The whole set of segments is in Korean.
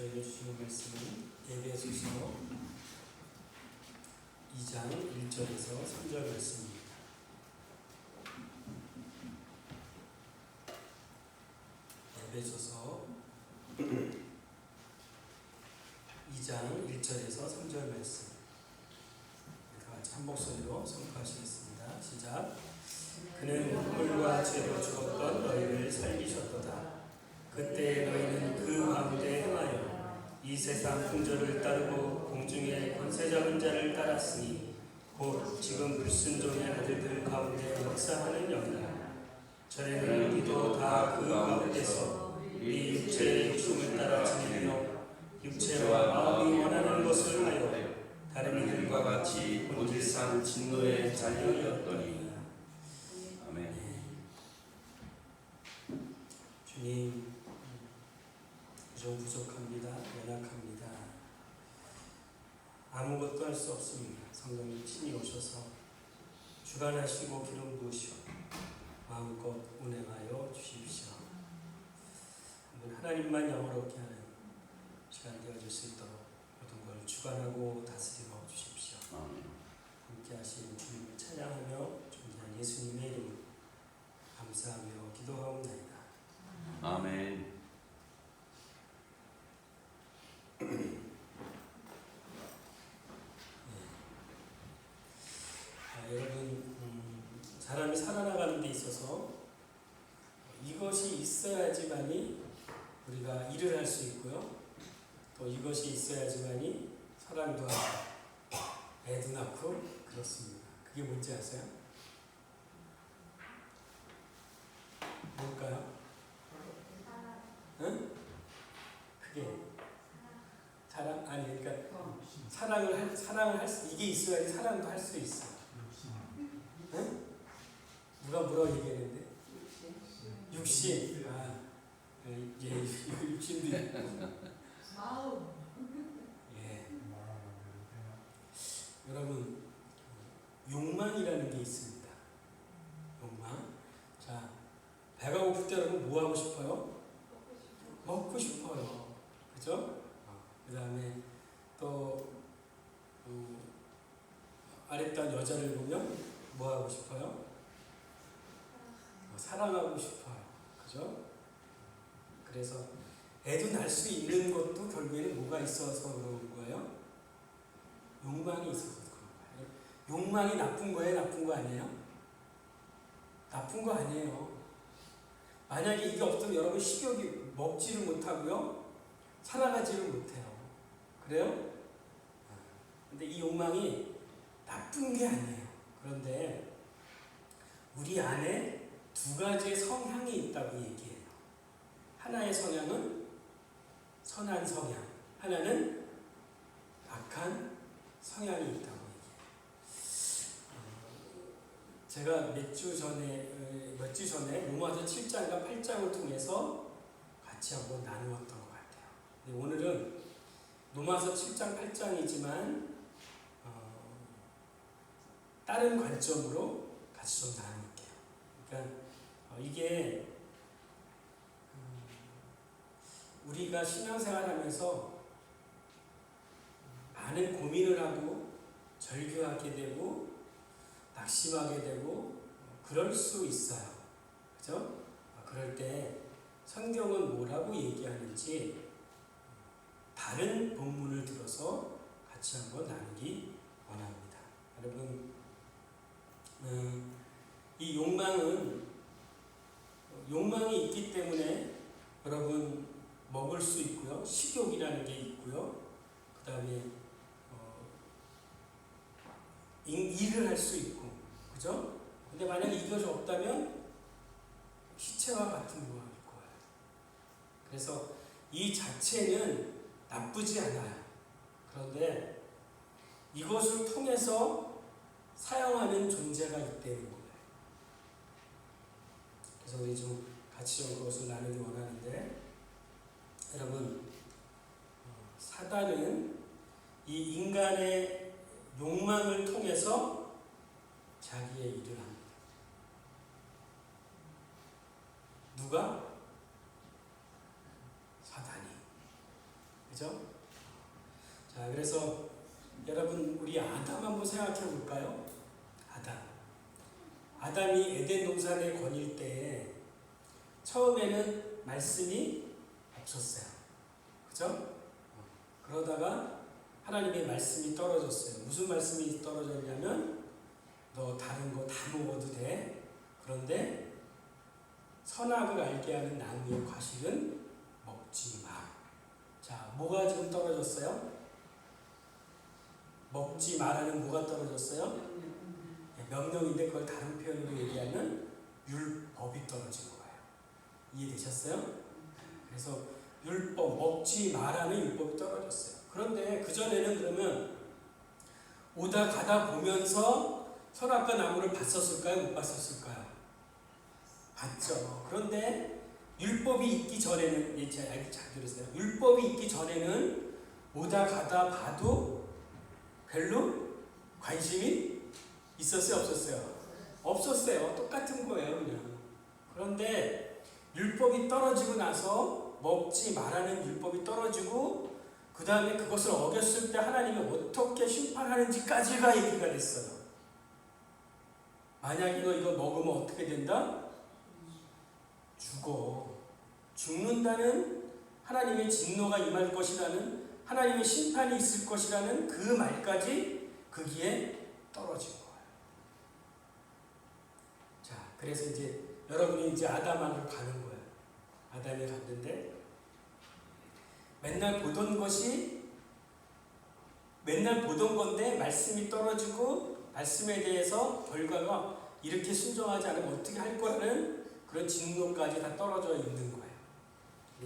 저희가 주시는 말씀은 에베소서 2장 1절에서 3절 말씀입니다. 에베소서 2장 1절에서 3절 말씀, 같이 한 목소리로 선포하시겠습니다. 시작. 그는 흙물과 죄로 죽었던 너희를 살리셨도다. 그때 너희는 그 가운데 행하여 이 세상 풍조를 따르고 공중의 권세 잡은 자를 따랐으니 곧 지금 불순종의 아들들 가운데 역사하는 영이라. 전에는 우리도 다 그 가운데서 우리 육체의 욕심을 따라 지내며 육체와 마음이 원하는 것을 하여 다른 이들과 같이 본질상 진노의 자녀였더니. 아멘. 주님, 좀 부족합니다. 연약합니다. 아무것도 할 수 없습니다. 성령님 친히 오셔서 주관하시고 기름 부으시고 마음껏 운행하여 주십시오. 하나님만 영화롭게 하는 시간 되어질 수 있도록 모든 걸 주관하고 다스리고 주십시오. 함께 하신 주님을 찬양하며 존귀한 예수님의 이름 감사하며 기도하옵나이다. 아멘. 여러분, 사람이 살아나가는 데 있어서 이것이 있어야지만이 우리가 일을 할 수 있고요, 또 이것이 있어야지만이 사랑도 하고 애도 낳고 그렇습니다. 그게 뭔지 아세요? 뭘까요? 응? 그게 사랑, 아니 그러니까 사랑을 할 수, 이게 있어야지 사랑도 할 수 있어. 응? 누가 뭐라고 얘기했는데? 육신. 예, 육신도 있고. 예. 여러분, 욕망이라는 게 있습니다. 욕망. 자, 배가 고플 때 여러분 뭐 하고 싶어요? 먹고 싶어요. 그죠? 그 다음에 또 아랫단 여자를 보면 뭐 하고 싶어요? 사랑하고 싶어요. 그죠? 그래서 애도 낳을 수 있는 것도 결국에는 뭐가 있어서 그런 거예요? 욕망이 있어서 그런 거예요. 욕망이 나쁜 거예요? 나쁜 거 아니에요? 나쁜 거 아니에요. 만약에 이게 없으면 여러분 식욕이 먹지를 못하고요, 사랑하지를 못해요. 그래요? 근데 이 욕망이 나쁜 게 아니에요. 그런데 우리 안에 두 가지의 성향이 있다고 얘기해요. 하나의 성향은 선한 성향, 하나는 악한 성향이 있다고 얘기해요. 제가 몇 주 전에 로마서 7장과 8장을 통해서 같이 한번 나누었던 것 같아요. 근데 오늘은 로마서 7장, 8장이지만 다른 관점으로 같이 좀 나눌게요. 그러니까 이게 우리가 신앙생활하면서 많은 고민을 하고 절규하게 되고 낙심하게 되고 그럴 수 있어요. 그죠? 그럴 때 성경은 뭐라고 얘기하는지 다른 본문을 들어서 같이 한번 나누기 원합니다. 여러분, 이 욕망이 있기 때문에 여러분 먹을 수 있고요, 식욕이라는 게 있고요, 그 다음에 일을 할 수 있고, 그죠? 근데 만약에 이것이 없다면 시체와 같은 거일 거예요. 그래서 이 자체는 나쁘지 않아요. 그런데 이것을 통해서 사용하는 존재가 있다는 거예요. 그래서 우리 좀 같이 좀 그것을 나누기 원하는데, 여러분, 사단은 이 인간의 욕망을 통해서 자기의 일을 합니다. 누가? 사단이. 그죠? 자, 그래서 여러분 우리 아담 한번 생각해 볼까요? 아담이 에덴 동산에 거닐 때 처음에는 말씀이 없었어요. 그죠? 그러다가 하나님의 말씀이 떨어졌어요. 무슨 말씀이 떨어졌냐면 너 다른 거 다 먹어도 돼. 그런데 선악을 알게 하는 나무의 과실은 먹지 마. 자, 뭐가 지금 떨어졌어요? 먹지 마라는 뭐가 떨어졌어요? 명령인데 그걸 다른 표현으로 얘기하면 율법이 떨어진 거예요. 이해되셨어요? 그래서 율법, 먹지 마라는 율법이 떨어졌어요. 그런데 그전에는 그러면 오다 가다 보면서 선악과 나무를 봤었을까요? 못 봤었을까요? 봤죠. 그런데 율법이 있기 전에는, 잘 들으세요. 율법이 있기 전에는 오다 가다 봐도 별로 관심이 있었어요? 없었어요? 없었어요. 똑같은 거예요, 그냥. 그런데 율법이 떨어지고 나서 먹지 말라는 율법이 떨어지고 그 다음에 그것을 어겼을 때 하나님이 어떻게 심판하는지까지가 얘기가 됐어요. 만약 이거 먹으면 어떻게 된다? 죽어. 죽는다는 하나님의 진노가 임할 것이라는 하나님의 심판이 있을 것이라는 그 말까지 거기에 떨어진 거예요. 자, 그래서 이제 여러분이 이제 아담으로 가는 거예요. 아담에 갔는데 맨날 보던 건데 말씀이 떨어지고 말씀에 대해서 결과가 이렇게 순종하지 않으면 어떻게 할 거라는 그런 진노까지 다 떨어져 있는 거예요.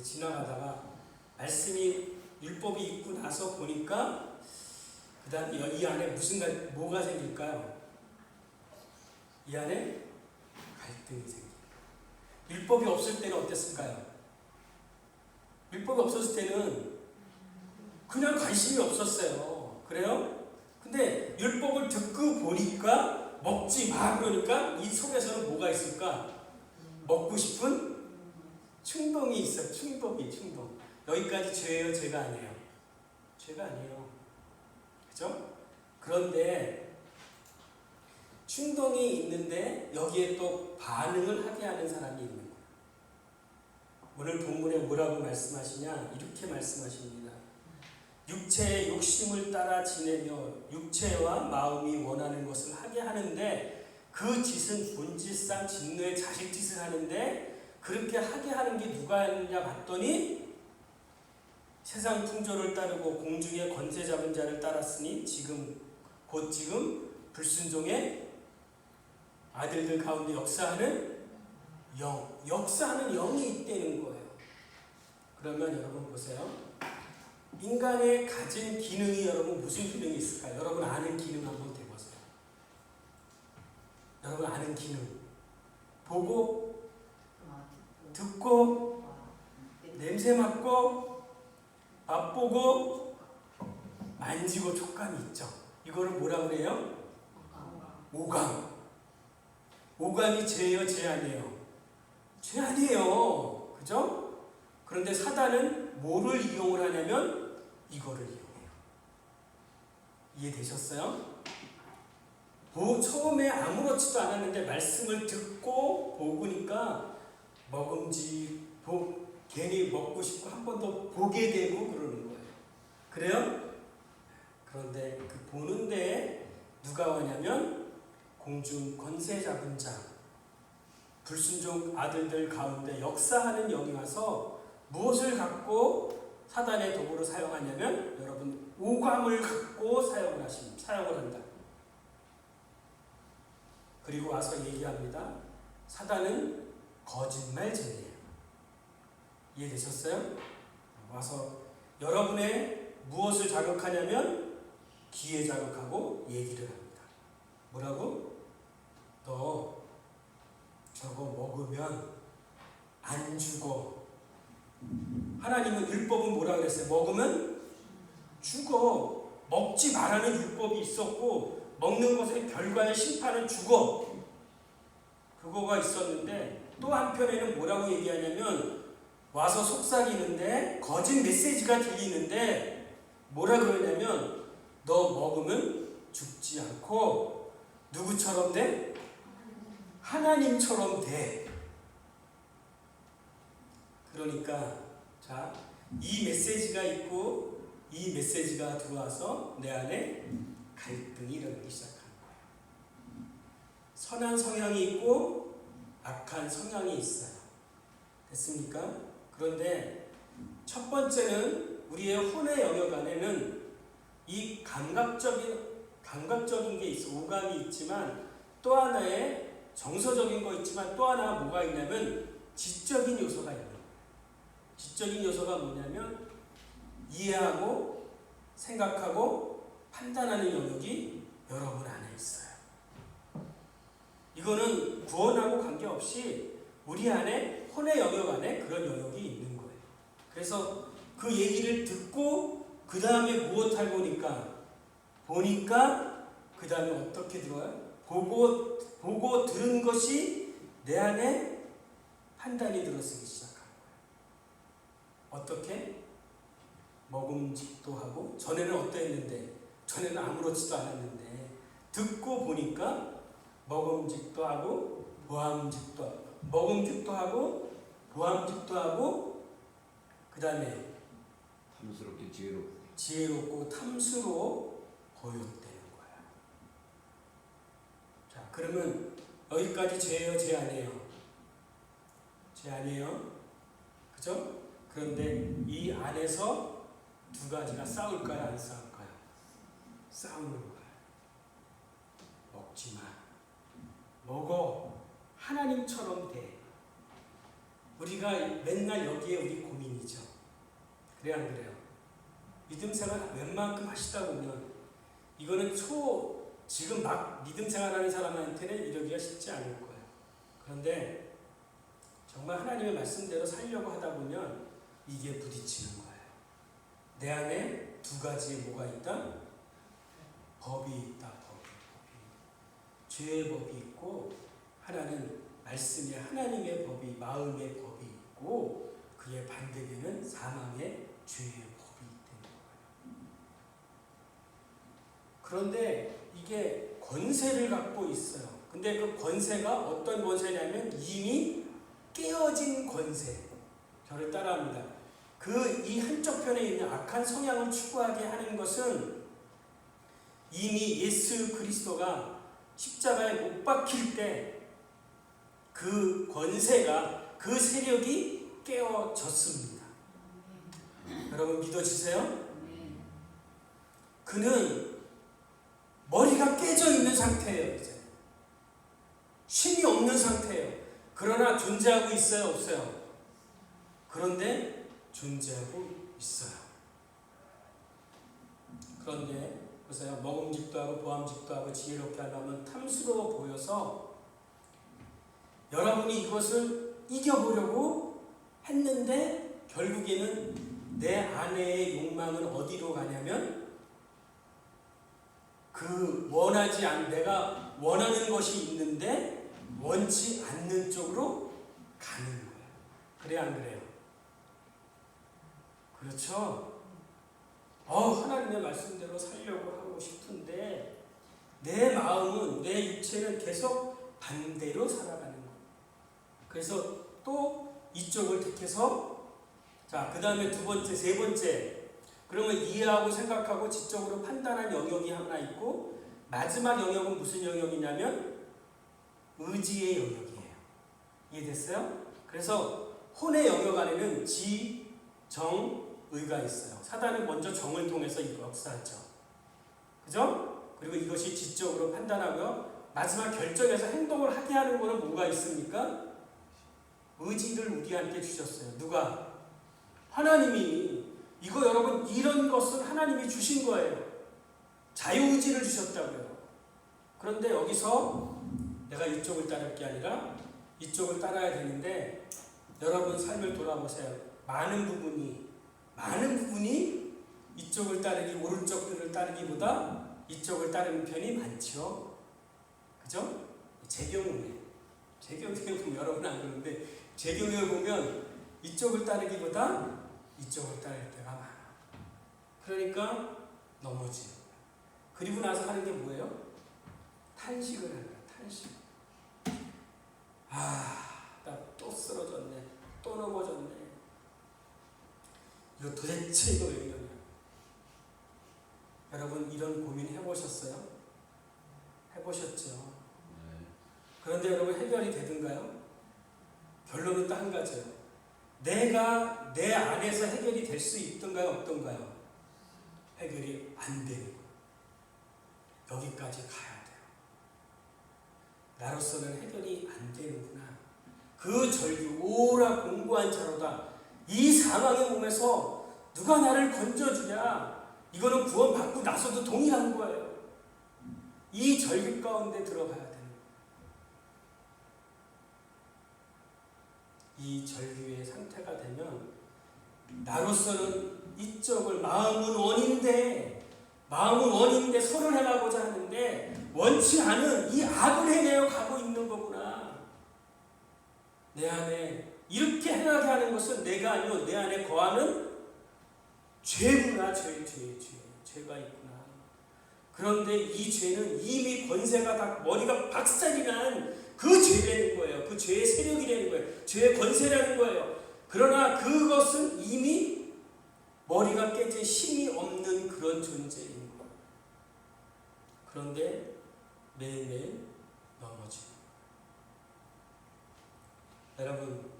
지나가다가 말씀이 율법이 있고 나서 보니까 그 다음에 이 안에 뭐가 생길까요? 이 안에 갈등이 생겨요. 율법이 없을 때는 어땠을까요? 율법이 없었을 때는 그냥 관심이 없었어요. 그래요? 근데 율법을 듣고 보니까 먹지 마 그러니까 이 속에서는 뭐가 있을까? 먹고 싶은 충동이 있어요. 충동. 여기까지 죄예요? 죄가 아니에요? 죄가 아니에요. 그죠? 그런데 충동이 있는데 여기에 또 반응을 하게 하는 사람이 있는 거예요. 오늘 본문에 뭐라고 말씀하시냐? 이렇게 말씀하십니다. 육체의 욕심을 따라 지내며 육체와 마음이 원하는 것을 하게 하는데 그 짓은 본질상 진노의 자식 짓을 하는데 그렇게 하게 하는 게 누가 했느냐 봤더니 세상 풍조를 따르고 공중의 권세 잡은 자를 따랐으니 지금 불순종의 아들들 가운데 역사하는 영이 있다는 거예요. 그러면 여러분 보세요. 인간의 가진 기능이 여러분 무슨 기능이 있을까요? 여러분 아는 기능 한번 대보세요. 여러분 아는 기능. 보고, 듣고, 냄새 맡고, 맛보고, 만지고 촉감이 있죠. 이거를 뭐라고 그래요? 오감. 오감이 죄예요, 죄 아니에요? 죄 아니에요. 그죠? 그런데 사단은 뭐를 이용을 하냐면 이거를 이용해요. 이해되셨어요? 처음에 아무렇지도 않았는데 말씀을 듣고 보니까 괜히 먹고 싶고 한 번 더 보게 되고 그러는 거예요. 그래요? 그런데 그 보는데 누가 오냐면 공중 권세 잡은 자, 불순종 아들들 가운데 역사하는 영이 와서 무엇을 갖고 사단의 도구로 사용하냐면 여러분 오감을 갖고 사용을 한다. 그리고 와서 얘기합니다. 사단은 거짓말쟁이에요. 이해되셨어요? 와서 여러분의 무엇을 자극하냐면 귀에 자극하고 얘기를 합니다. 뭐라고? 너 저거 먹으면 안 죽어. 하나님은 율법은 뭐라 그랬어요? 먹으면 죽어. 먹지 말라는 율법이 있었고 먹는 것의 결과의 심판은 죽어. 그거가 있었는데 또 한편에는 뭐라고 얘기하냐면 와서 속삭이는데 거짓 메시지가 들리는데 뭐라 그러냐면 너 먹으면 죽지 않고 누구처럼 돼? 하나님처럼 돼. 그러니까 자, 이 메시지가 있고 이 메시지가 들어와서 내 안에 갈등이 일어나기 시작하는 거예요. 선한 성향이 있고 악한 성향이 있어요. 됐습니까? 그런데 첫 번째는 우리의 혼의 영역 안에는 이 감각적인 게 있어. 오감이 있지만 또 하나의 정서적인 거 있지만 또 하나 뭐가 있냐면 지적인 요소가 있는 거예요. 지적인 요소가 뭐냐면 이해하고 생각하고 판단하는 영역이 여러분 안에 있어요. 이거는 구원하고 관계없이 우리 안에 혼의 영역 안에 그런 영역이 있는 거예요. 그래서 그 얘기를 듣고 그 다음에 무엇을 보니까 그 다음에 어떻게 들어요? 보고 들은 것이 내 안에 판단이 들어서기 시작하는 거예요. 어떻게? 먹음직도 하고 전에는 어떠했는데 전에는 아무렇지도 않았는데 듣고 보니까 먹음직도 하고 보암직도 하고 먹음직도 하고 보암직도 하고 그 다음에 탐스럽게 지혜롭고 탐스러워 보였대는 거야. 자, 그러면 여기까지 죄예요, 죄 아니에요? 죄 아니에요? 그죠? 그런데 이 안에서 두 가지가 싸울까요, 안 싸울까요? 싸우는 거야. 먹지 마. 먹어. 하나님처럼 돼. 우리가 맨날 여기에 우리 고민이죠. 그래 안 그래요? 믿음 생활 웬만큼 하시다 보면 이거는 지금 막 믿음 생활하는 사람한테는 이러기가 쉽지 않을 거예요. 그런데 정말 하나님의 말씀대로 살려고 하다 보면 이게 부딪히는 거예요. 내 안에 두 가지의 뭐가 있다? 법이 있다. 법이. 죄의 법이 있고 하나는 말씀이 하나님의 법이 마음의 법이 있고 그에 반대되는 사망의 죄의 법이 있다는 거예요. 그런데 이게 권세를 갖고 있어요. 근데 그 권세가 어떤 권세냐면 이미 깨어진 권세. 저를 따라합니다. 이 한쪽 편에 있는 악한 성향을 추구하게 하는 것은 이미 예수 그리스도가 십자가에 못 박힐 때 그 권세가 그 세력이 깨어졌습니다. 여러분 믿어지세요? 그는 머리가 깨져 있는 상태예요. 이제 힘이 없는 상태예요. 그러나 존재하고 있어요, 없어요? 그런데 존재하고 있어요. 그런데 보세요. 먹음직도 하고 보암직도 하고 지혜롭게 하려면 탐스러워 보여서 여러분이 이것을 이겨보려고 했는데 결국에는 내 안의 욕망은 어디로 가냐면 내가 원하는 것이 있는데 원치 않는 쪽으로 가는 거예요. 그래 안 그래요? 그렇죠? 하나님의 말씀대로 살려고 하고 싶은데 내 마음은, 내 육체는 계속 반대로 살아가는 거예요. 그래서 또 이쪽을 택해서 그 다음에 두 번째, 세 번째 그러면 이해하고 생각하고 지적으로 판단한 영역이 하나 있고 마지막 영역은 무슨 영역이냐면 의지의 영역이에요. 이해됐어요? 그래서 혼의 영역 안에는 지, 정, 의가 있어요. 사단은 먼저 정을 통해서 역사하죠. 그죠? 그리고 이것이 지적으로 판단하고요. 마지막 결정해서 행동을 하게 하는 거는 뭐가 있습니까? 의지를 우리한테 주셨어요. 누가? 하나님이. 이거 여러분 이런 것은 하나님이 주신 거예요. 자유의지를 주셨다고요. 그런데 여기서 내가 이쪽을 따를 게 아니라 이쪽을 따라야 되는데 여러분 삶을 돌아보세요. 많은 부분이 이쪽을 따르기, 오른쪽을 따르기보다 이쪽을 따르는 편이 많죠. 그죠? 제 경우에 보면 여러분 안 그러는데 제 경우에 보면 이쪽을 따르기보다 이쪽을 따를 때가 많아. 그러니까 넘어지는 거야. 그리고 나서 하는 게 뭐예요? 탄식을 하는 거야. 탄식. 나 또 쓰러졌네. 또 넘어졌네. 이거 도대체 이거 왜 이러냐. 여러분 이런 고민 해보셨어요? 해보셨죠? 네. 그런데 여러분 해결이 되든가요? 결론은 딱 한 가지예요. 내가 내 안에서 해결이 될 수 있던가요? 없던가요? 해결이 안 되는 거예요. 여기까지 가야 돼요. 나로서는 해결이 안 되는구나. 그 절규 오라 공고한 자로다. 이 사망의 몸에서 누가 나를 건져주냐. 이거는 구원받고 나서도 동일한 거예요. 이 절규 가운데 들어가야 돼요. 이 절규의 상태가 되면 나로서는 이쪽을 마음은 원인데 선을 해나고자 하는데 원치 않은 이 악을 해내어 가고 있는 거구나. 내 안에 이렇게 행하게 하는 것은 내가 아니고 내 안에 거하는 죄구나. 죄가 있구나. 그런데 이 죄는 이미 권세가 다 머리가 박살이 난 그 죄라는 거예요. 그 죄의 세력이라는 거예요. 죄의 권세라는 거예요. 그러나 그것은 이미 머리가 깨진 힘이 없는 그런 존재인 거예요. 그런데 매일매일 넘어지고. 여러분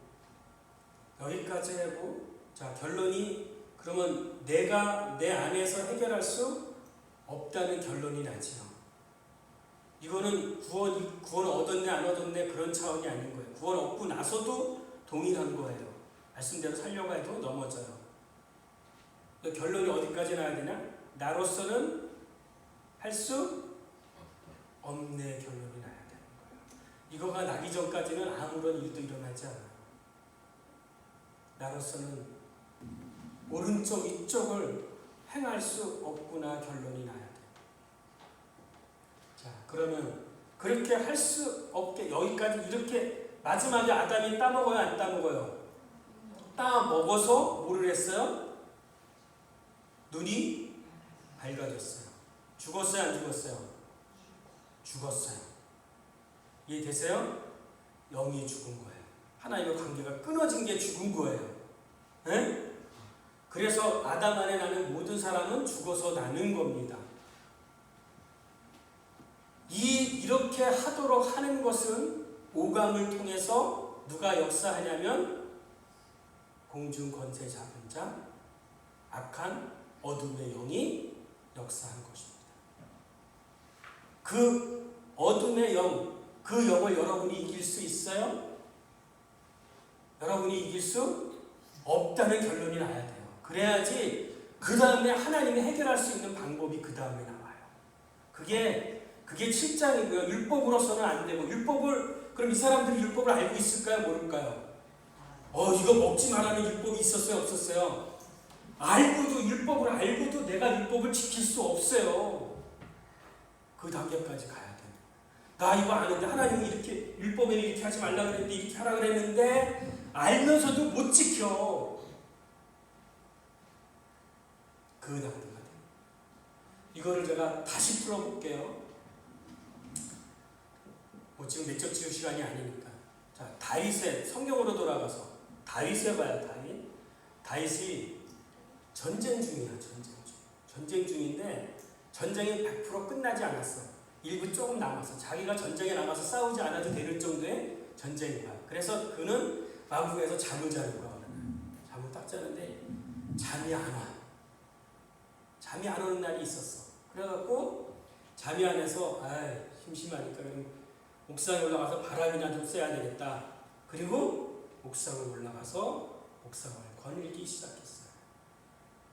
여기까지 하고 자 결론이 그러면 내가 내 안에서 해결할 수 없다는 결론이 나지요. 이거는 구원 얻었네 안 얻었네 그런 차원이 아닌 거예요. 구원 얻고 나서도 동일한 거예요. 말씀대로 살려고 해도 넘어져요. 결론이 어디까지 나야 되냐? 나로서는 할 수 없네 결론이 나야 되는 거예요. 이거가 나기 전까지는 아무런 일도 일어나지 않아요. 나로서는 오른쪽 이쪽을 행할 수 없구나 결론이 나야 돼. 자, 그러면 그렇게 할 수 없게 여기까지 이렇게 마지막에 아담이 따먹어요 안 따먹어요? 따먹어서 뭐를 했어요? 눈이 밝아졌어요. 죽었어요 안 죽었어요? 죽었어요. 이해되세요? 영이 죽은 거예요. 하나님과 관계가 끊어진 게 죽은 거예요. 네? 그래서 아담 안에 나는 모든 사람은 죽어서 나는 겁니다. 이렇게 하도록 하는 것은 오감을 통해서 누가 역사하냐면 공중 권세 잡은 자, 악한 어둠의 영이 역사한 것입니다. 그 어둠의 영, 그 영을 여러분이 이길 수 있어요? 여러분이 이길 수 없다는 결론이 나야 돼요. 그래야지 그 다음에 하나님이 해결할 수 있는 방법이 그 다음에 나와요. 그게 7장이고요. 율법으로서는 안 되고 그럼 이 사람들이 율법을 알고 있을까요? 모를까요? 이거 먹지 말라는 율법이 있었어요? 없었어요? 율법을 알고도 내가 율법을 지킬 수 없어요. 그 단계까지 가야 돼요. 나 이거 아는데 하나님이 이렇게 율법에는 이렇게 하지 말라 그랬는데 이렇게 하라 그랬는데 알면서도 못 지켜. 그 단계가 돼요. 이거를 제가 다시 풀어볼게요. 지금 내적 치유 시간이 아니니까. 자, 다윗의 성경으로 돌아가서 다윗에 봐요. 다윗이 전쟁 중이야. 전쟁 중인데 전쟁이 100% 끝나지 않았어. 일부 조금 남았어. 자기가 전쟁에 나가서 싸우지 않아도 되는 정도의 전쟁이야. 그래서 그는 마구에서 잠을 자는 거야. 잠을 딱 자는데 잠이 안 와. 잠이 안 오는 날이 있었어. 그래갖고 잠이 안 와서 심심하니까 옥상에 올라가서 바람이나 좀 쐬야 되겠다. 그리고 옥상을 올라가서 옥상을 거닐기 시작했어요.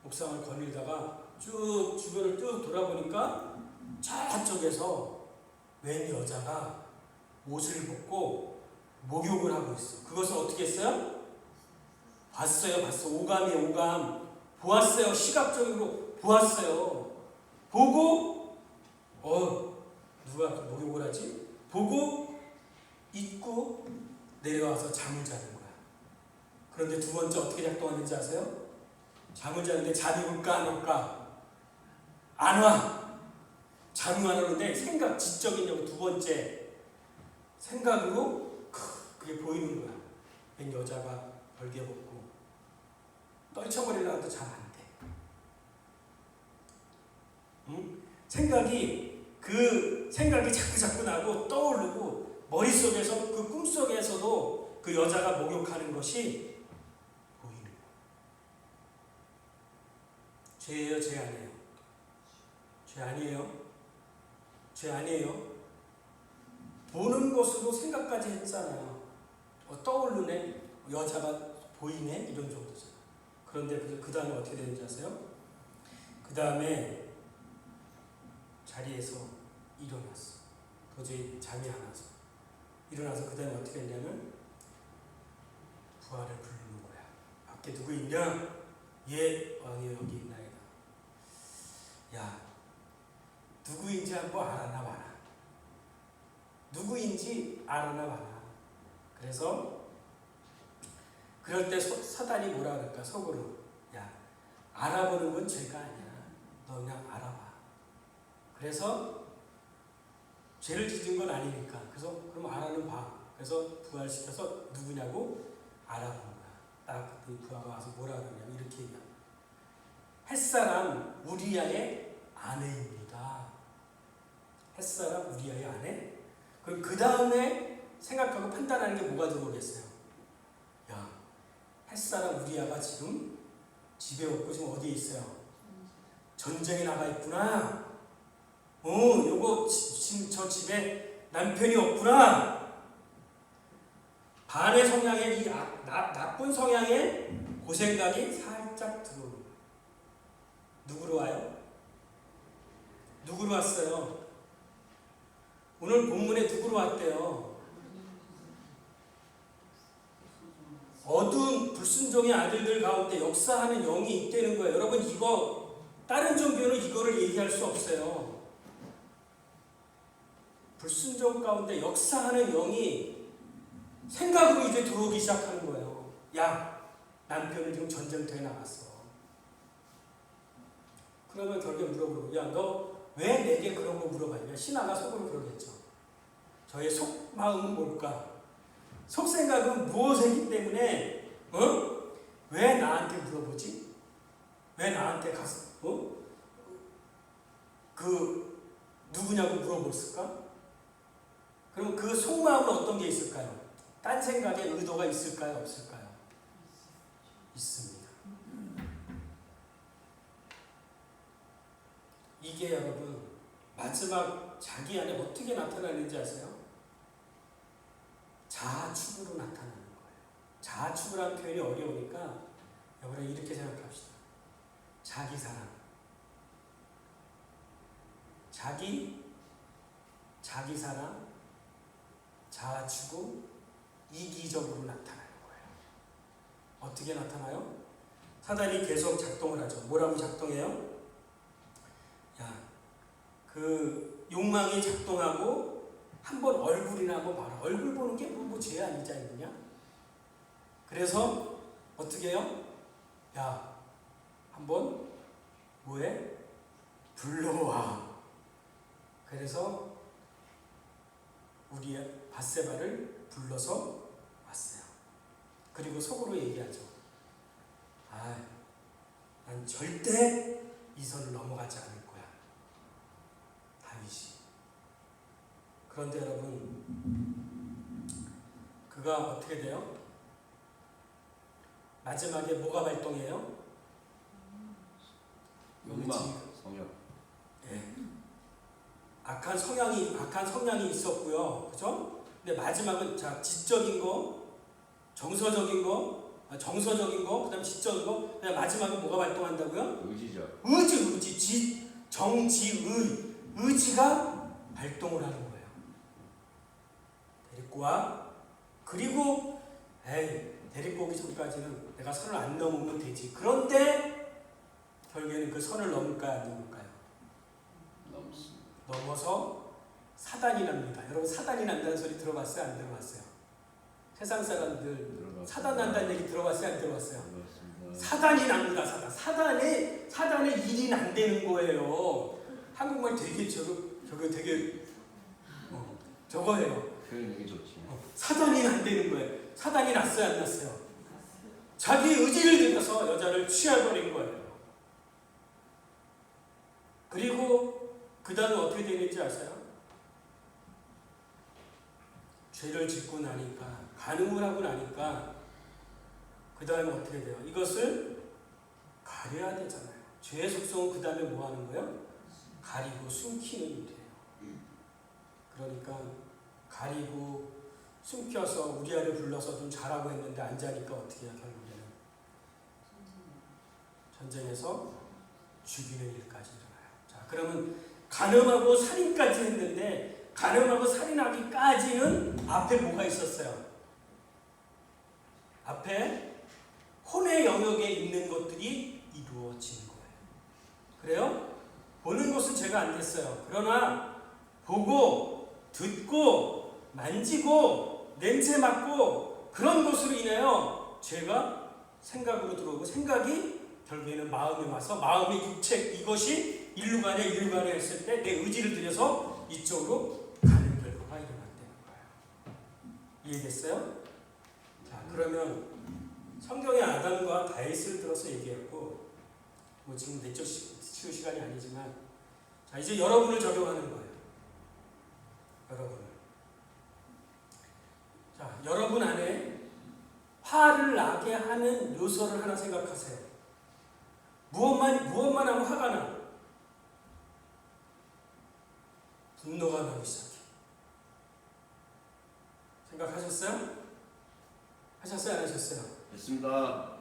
옥상을 거닐다가 쭉 주변을 쭉 돌아보니까 저쪽에서 웬 여자가 옷을 벗고 목욕을 하고 있어. 그것을 어떻게 했어요? 봤어요. 오감이에요. 오감. 보았어요. 시각적으로 보았어요. 보고 누가 목욕을 하지? 보고 잊고 내려와서 잠을 자는 거야. 그런데 두 번째 어떻게 작동하는지 아세요? 잠을 자는데 잠이 올까 안 올까? 안 와. 잠이 안 오는데 생각, 지적인 영 두 번째 생각으로 그게 보이는 거야. 맨 여자가 벌게 벗고 떨쳐버리려고 해도 잘 안 돼. 응? 그 생각이 자꾸 나고 떠오르고 머릿속에서 그 꿈속에서도 그 여자가 목욕하는 것이 보이는 거야. 죄예요, 죄 아니에요? 죄 아니에요? 죄 아니에요? 보는 것으로 생각까지 했잖아요. 떠오르네, 여자가 보이네, 이런 정도잖아요. 그런데 그 다음에 어떻게 되는지 아세요? 그 다음에 자리에서 일어났어. 도저히 잠이 안 와서. 일어나서 그 다음에 어떻게 했냐면 부하를 부르는 거야. 밖에 누구 있냐? 예, 왕이 여기 있나이다. 야, 누구인지 한번 알아나 봐라. 누구인지 알아나 봐라. 그래서 그럴 때 사단이 뭐라 그럴까? 속으로, 야, 알아보는 건 죄가 아니야. 너 그냥 알아봐. 그래서 죄를 짓은 건 아니니까. 그래서 그럼 알아는 봐. 그래서 부활시켜서 누구냐고 알아보는 거야. 딱 그때 부하가 와서 뭐라 그러냐면 이렇게 얘기합니다. 햇사람 우리아의 아내입니다. 햇사람 우리아의 아내? 그럼 그 다음에 생각하고 판단하는 게 뭐가 들어오겠어요? 야, 햇사람 우리아가 지금 집에 없고 지금 어디에 있어요? 전쟁에 나가 있구나. 요거 지금 저 집에 남편이 없구나. 반의 성향의 이 나쁜 성향의 그 생각이 살짝 들어오는 거예요. 누구로 와요? 누구로 왔어요? 오늘 본문에 누구로 왔대요? 어두운 불순종의 아들들 가운데 역사하는 영이 있다는 거예요. 여러분, 이거 다른 종교는 이거를 얘기할 수 없어요. 불순종 가운데 역사하는 영이 생각으로 이제 들어오기 시작하는 거예요. 야, 남편은 지금 전쟁터에 나갔어. 그러면 결국에 물어보고, 야, 너 왜 내게 그런 거 물어봤냐? 신하가 속으로 그러겠죠. 저의 속마음은 뭘까? 속생각은 무엇이기 때문에 왜 나한테 물어보지? 왜 나한테 가서 그 누구냐고 물어봤을까? 그럼 그 속마음은 어떤 게 있을까요? 딴 생각에 의도가 있을까요? 없을까요? 있습니다. 이게 여러분 마지막 자기 안에 어떻게 나타나는지 아세요? 자아축으로 나타나는 거예요. 자아축이라는 표현이 어려우니까 여러분 이렇게 생각합시다. 자기 사랑, 자기 사랑, 자아축은 이기적으로 나타나는 거예요. 어떻게 나타나요? 사단이 계속 작동을 하죠. 뭐라고 작동해요? 야, 그 욕망이 작동하고 한번 얼굴이나 한번 봐라. 얼굴 보는 게 뭐 죄 아니지 않느냐? 그래서 어떻게 해요? 야, 한번 뭐해? 불러와. 그래서 우리 밧세바를 불러서 왔어요. 그리고 속으로 얘기하죠. 난 절대 이 선을 넘어가지 않을 거야. 다윗이. 그런데 여러분, 그가 어떻게 돼요? 마지막에 뭐가 발동해요? 욕망, 성욕. 예. 악한 성향이 있었고요. 그죠? 근데 마지막은 자, 지적인 거, 정서적인 거, 그다음에 지적인 거, 그다음에 마지막은 뭐가 발동한다고요? 의지죠. 의지가 발동을 하는 거예요. 데리고 와. 그리고 데리고 오기 전까지는 내가 선을 안 넘으면 되지. 그런데 결국에는 그 선을 넘을까요, 안 넘을까요? 넘습니다. 넘어서 사단이 납니다. 여러분, 사단이 난다는 소리 들어봤어요? 안 들어봤어요? 세상 사람들 사단 난다는 얘기 들어봤어요? 안 들어봤어요? 반갑습니다. 사단이 납니다. 사단의 일이 난다는 거예요. 한국말 되게 저거 되게 저거예요. 표현력이 좋지. 사단이 난다는 거예요. 사단이 났어요, 안 났어요? 자기 의지를 들여서 여자를 취해버린 거예요. 그리고 그 다음에 어떻게 되는지 아세요? 죄를 짓고 나니까, 간음을 하고 나니까 그 다음에 어떻게 돼요? 이것을 가려야 되잖아요. 죄의 속성은 그 다음에 뭐 하는 거예요? 가리고 숨기는 일이에요. 그러니까 가리고 숨겨서 우리아를 불러서 좀 잘하고 했는데 안 자니까 어떻게 해요? 결국에는 전쟁에서 죽이는 일까지 일어나요. 자, 그러면 간음하고 살인까지 했는데 간음하고 살인하기까지는 앞에 뭐가 있었어요? 앞에 혼의 영역에 있는 것들이 이루어진 거예요. 그래요? 보는 것은 죄가 안 됐어요. 그러나 보고 듣고 만지고 냄새 맡고 그런 것으로 인하여 죄가 생각으로 들어오고 생각이 결국에는 마음에 와서 마음의 육체 이것이 일로 가네 했을 때 내 의지를 들여서 이쪽으로 가는 결과가 일어난다는 거예요. 이해됐어요? 자, 그러면 성경의 아담과 다윗을 들어서 얘기했고 뭐 지금 내적 치유 시간이 아니지만 자, 이제 여러분을 적용하는 거예요. 여러분을. 자, 여러분 안에 화를 나게 하는 요소를 하나 생각하세요. 무엇만 하면 화가 나? 분노가 나기 시작해. 생각하셨어요? 하셨어요? 안 하셨어요? 됐습니다.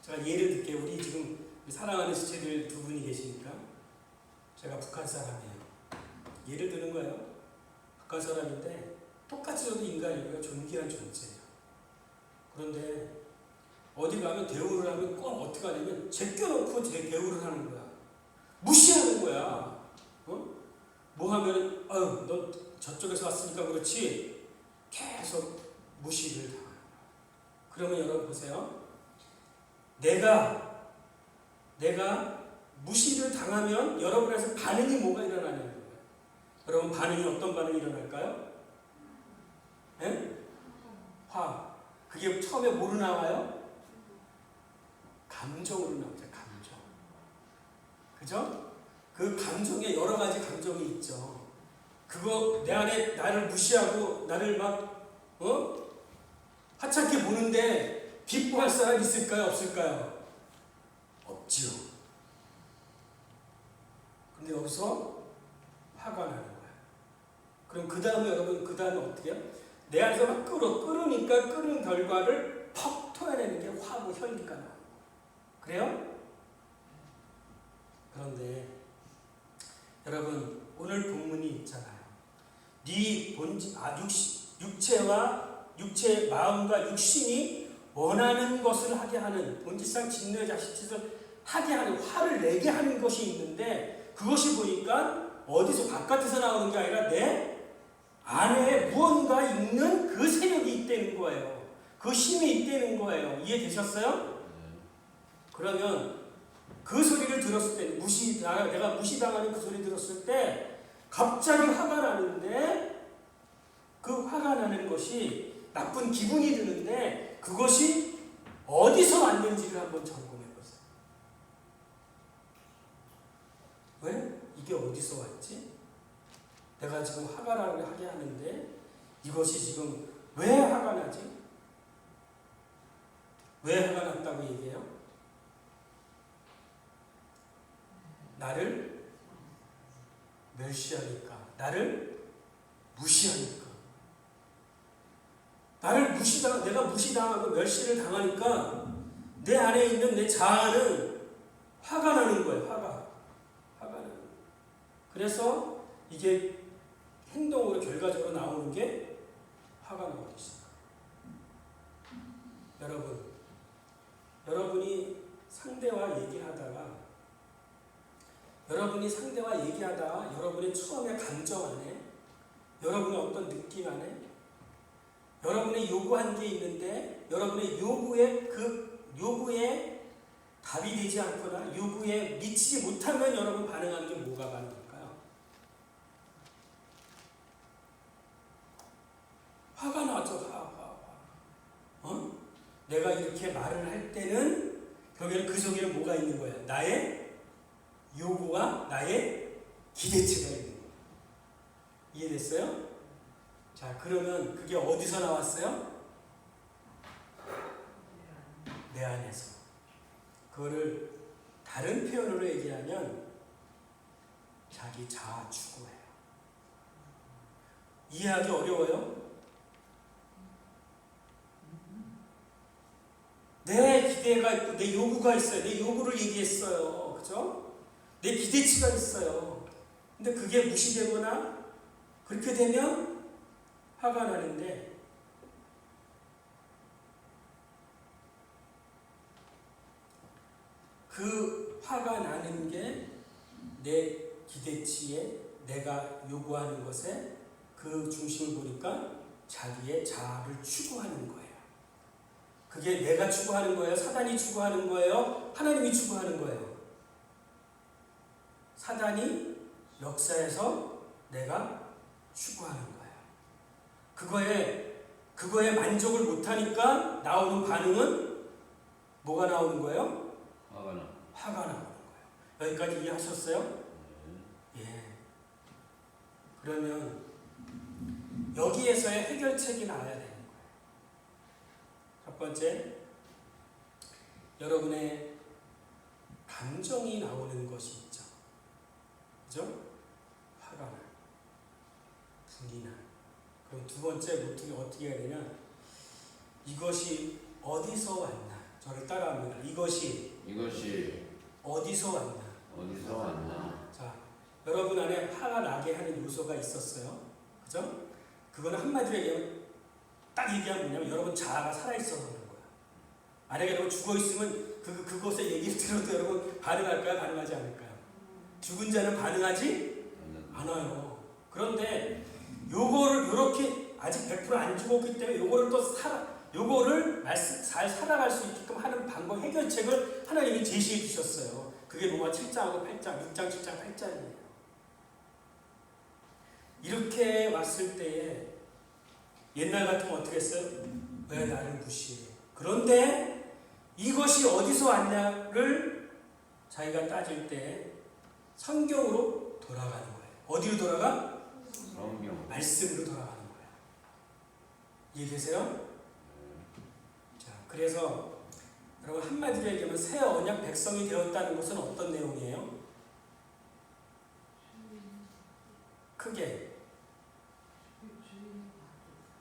제가 예를 들게 우리 지금 사랑하는 지체들 두 분이 계시니까 제가 북한 사람이에요. 예를 드는 거예요. 북한 사람인데 똑같이 저도 인간이고요. 존귀한 존재예요. 그런데 어디 가면 대우를 하면 꼭 어떻게 하냐면 제껴놓고 제 대우를 하는 거야. 무시하는 거야. 뭐 하면 너 저쪽에서 왔으니까 그렇지 계속 무시를 당하는 거야. 그러면 여러분 보세요. 내가 무시를 당하면 여러분에서 반응이 뭐가 일어나냐는 거예요. 여러분 반응이 어떤 반응이 일어날까요? 네? 화. 그게 처음에 뭐로 나와요? 감정으로 나오죠. 감정. 그죠? 그 감정에 여러 가지 감정이 있죠. 그거 내 안에 나를 무시하고 나를 막 하찮게 보는데 기뻐할 사람 있을까요? 없을까요? 없지요. 근데 여기서 화가 나는 거예요. 그럼 그 다음에 여러분 그 다음에 어떻게 해요? 내 안에서 막 끓으니까 끓은 결과를 퍽 토해내는 게 화고 혈기가 나와요. 그래요? 그런데 여러분 오늘 본문이 있잖아요. 네 본질 육체의 마음과 육신이 원하는 것을 하게 하는 본질상 진노의 자식짓을 하게 하는 화를 내게 하는 것이 있는데 그것이 보니까 어디서 바깥에서 나오는 게 아니라 내 안에 무언가 있는 그 세력이 있다는 거예요. 그 힘이 있다는 거예요. 이해되셨어요? 그러면 그 소리를 들었을 때 내가 무시당하는 그 소리 들었을 때 갑자기 화가 나는데 그 화가 나는 것이 나쁜 기분이 드는데 그것이 어디서 왔는지를 한번 점검해 보세요. 왜? 이게 어디서 왔지? 내가 지금 화가 나게 하게 하는데 이것이 지금 왜 화가 나지? 왜 화가 났다고 얘기해요? 나를 멸시하니까, 나를 무시하니까, 내가 무시당하고 멸시를 당하니까 내 안에 있는 내 자아는 화가 나는 거예요. 화가 나는 거예요. 그래서 이게 행동으로 결과적으로 나오는 게 화가 나오기 시작해요. 여러분이 상대와 얘기하다가 여러분의 처음에 감정 안에 여러분의 어떤 느낌 안에 여러분의 요구한 게 있는데 여러분의 요구에 답이 되지 않거나 요구에 미치지 못하면 여러분 반응하는 게 뭐가 반응일까요? 화가 나죠. 화. 내가 이렇게 말을 할 때는 결국에는 그 속에는 뭐가 있는 거야? 나의 요구와 나의 기대치가 있는 거야. 이해됐어요? 자, 그러면 그게 어디서 나왔어요? 내 안에서. 그거를 다른 표현으로 얘기하면 자기 자아 추구예요. 이해하기 어려워요? 내 기대가 있고 내 요구가 있어요. 내 요구를 얘기했어요. 그죠? 내 기대치가 있어요. 근데 그게 무시되거나 그렇게 되면 화가 나는데 그 화가 나는 게 내 기대치에 내가 요구하는 것에 그 중심을 보니까 자기의 자아를 추구하는 거예요. 그게 내가 추구하는 거예요? 사단이 추구하는 거예요? 하나님이 추구하는 거예요? 사단이 역사에서 내가 추구하는 거예요. 그거에 만족을 못하니까 나오는 반응은 뭐가 나오는 거예요? 화가 나오는 거예요. 여기까지 이해하셨어요? 예. 그러면 여기에서의 해결책이 나와야 되는 거예요. 첫 번째, 여러분의 감정이 나오는 것이 있죠. 그죠? 화가 나, 불이 나. 그럼 두 번째, 어떻게 해야 되냐? 이것이 어디서 왔나? 저를 따라합니다. 이것이 어디서 왔나? 자, 여러분 안에 화가 나게 하는 요소가 있었어요. 그죠? 그거는 한마디로 얘기하면 딱 얘기하면 뭐냐면 여러분 자아가 살아있어서 그런 거야. 만약에 여러분 죽어있으면 그것의 얘기를 들어도 여러분 반응할까요? 반응하지 않을까요? 죽은 자는 반응하지 않아요. 그런데 요거를 요렇게 아직 100% 안 죽었기 때문에 요거를 잘 살아갈 수 있게끔 하는 방법, 해결책을 하나님이 제시해 주셨어요. 그게 로마 7장하고 8장, 6장, 7장, 8장이에요. 이렇게 왔을 때에 옛날 같으면 어떻게 했어요? 왜 나를 무시해? 그런데 이것이 어디서 왔냐를 자기가 따질 때 성경으로 돌아가는 거예요. 어디로 돌아가? 말씀으로 돌아가는 거예요. 이해되세요? 자, 그래서 여러분 한마디로 얘기하면 새 언약 백성이 되었다는 것은 어떤 내용이에요? 크게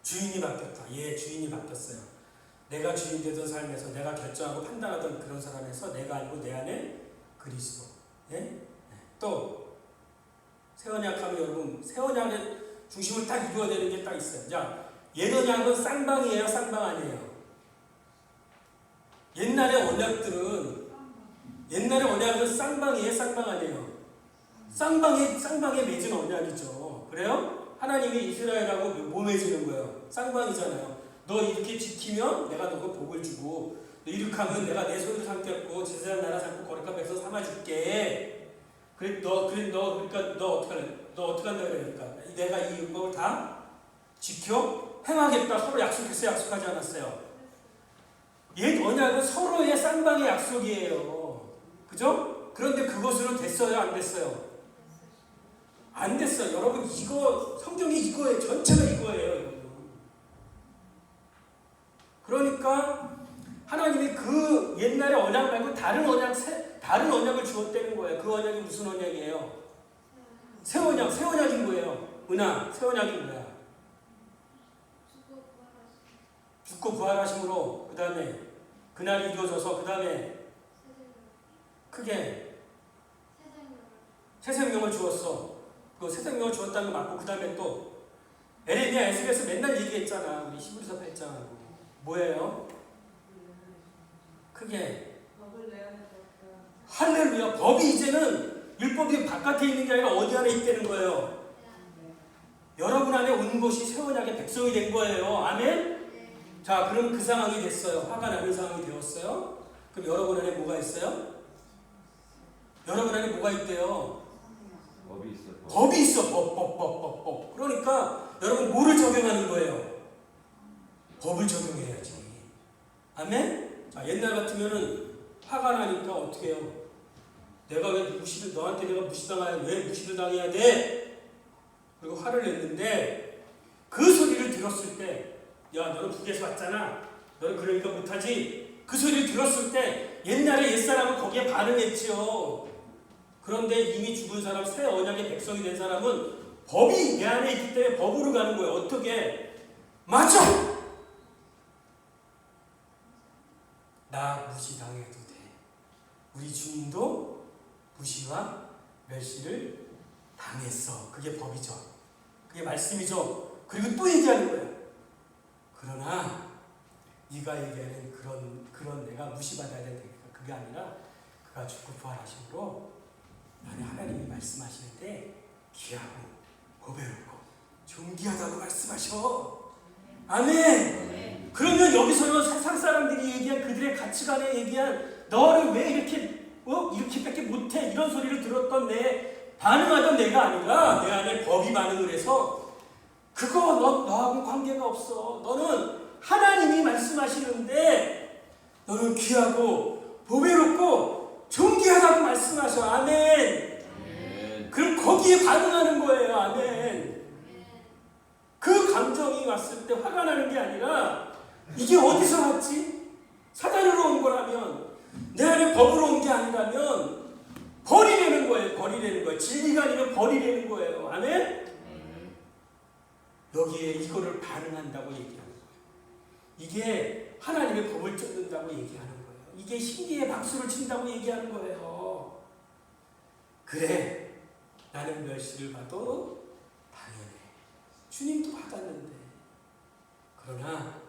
주인이 바뀌었다. 예, 주인이 바뀌었어요. 내가 주인 되던 삶에서 내가 결정하고 판단하던 그런 사람에서 내가 알고 내 안에 그리스도. 예? 네. 또 새 언약하면 여러분 새 언약의 중심을 딱 이루어야 되는 게 딱 있어요. 자, 옛 언약은 쌍방이에요, 쌍방 아니에요? 옛날의 언약은 쌍방이에요, 쌍방 아니에요? 쌍방에 맺은 언약이죠. 그래요? 하나님이 이스라엘하고 뭐 맺는 거예요? 쌍방이잖아요. 너 이렇게 지키면 내가 너가 복을 주고, 너 이렇게 하면 내가 내 손으로 삼켰고 제사장 나라 삼고 거룩한 백성 삼아줄게. 그러니까 너 어떻게 한다 그러니까 내가 이 율법을 다 지켜 행하겠다. 서로 약속했어요, 약속하지 않았어요? 옛 언약은 서로의 쌍방의 약속이에요. 그죠? 그런데 그것으로 됐어요, 안 됐어요? 안 됐어요. 여러분 이거 성경이 이거예요. 전체가 이거예요, 여러분. 그러니까 하나님이 그 옛날의 언약 말고 다른 언약을 주었다는 거예요. 그 언약이 무슨 언약이에요? 새 언약인 거예요. 새 언약인 거야. 죽고 부활하심으로 그 다음에 그날이 이루어져서 그 다음에 크게 새 생명을 주었어. 그 새 생명을 주었다는 거 맞고 그 다음에 또 에레미야 에스겔에서 맨날 얘기했잖아. 우리 히브리서 8장하고 뭐예요? 크게 할렐루야. 법이 이제는 율법이 바깥에 있는 게 아니라 어디 안에 있다는 거예요? 여러분 안에 온 것이 새 언약의 백성이 된 거예요. 아멘? 자, 그럼 그 상황이 됐어요. 화가 나는 상황이 되었어요. 그럼 여러분 안에 뭐가 있어요? 여러분 안에 뭐가 있대요? 법이 있어. 법이 있어. 법. 그러니까 여러분 뭐를 적용하는 거예요? 법을 적용해야지. 아멘? 자, 옛날 같으면은 화가 나니까 어떻게 해요? 너한테 내가 무시당해야 왜 무시를 당해야 돼? 그리고 화를 냈는데 그 소리를 들었을 때, 야, 너는 북에서 왔잖아. 너는 그러니까 못하지. 그 소리를 들었을 때 옛날에 옛사람은 거기에 반응했지요. 그런데 이미 죽은 사람, 새 언약의 백성이 된 사람은 법이 내 안에 있기 때문에 법으로 가는 거예요. 어떻게? 맞아! 나 무시당해도 돼. 우리 주님도 무시와 멸시를 당했어. 그게 법이죠. 그게 말씀이죠. 그리고 또 얘기하는 거예요. 그러나 네가 얘기하는 그런 내가 무시받아야 되는 그게 아니라 그가 죽고 부활하심으로 나는 하나님이 말씀하시는데 귀하고 보배롭고 존귀하다고 말씀하셔. 아멘. 그러면 여기서는 세상 사람들이 얘기한 그들의 가치관에 얘기한 너를 왜 이렇게밖에 못해 이런 소리를 들었던 반응하던 내가 아니라 내 안에 법이 반응을 해서 그거 너하고 관계가 없어. 너는 하나님이 말씀하시는데 너는 귀하고 보배롭고 존귀하다고 말씀하셔. 아멘. 그럼 거기에 반응하는 거예요. 아멘. 그 감정이 왔을 때 화가 나는 게 아니라 이게 어디서 왔지? 사단으로 온 거라면 내 안에 법으로 온 게 아니라면 버리려는 거예요. 버리려는 거예요. 진리가 아니면 버리려는 거예요. 아멘? 여기에 이거를 반응한다고 얘기하는 거예요. 이게 하나님의 법을 쫓는다고 얘기하는 거예요. 이게 신기에 박수를 친다고 얘기하는 거예요. 그래, 나는 멸시를 받아도 당연해. 주님도 받았는데. 그러나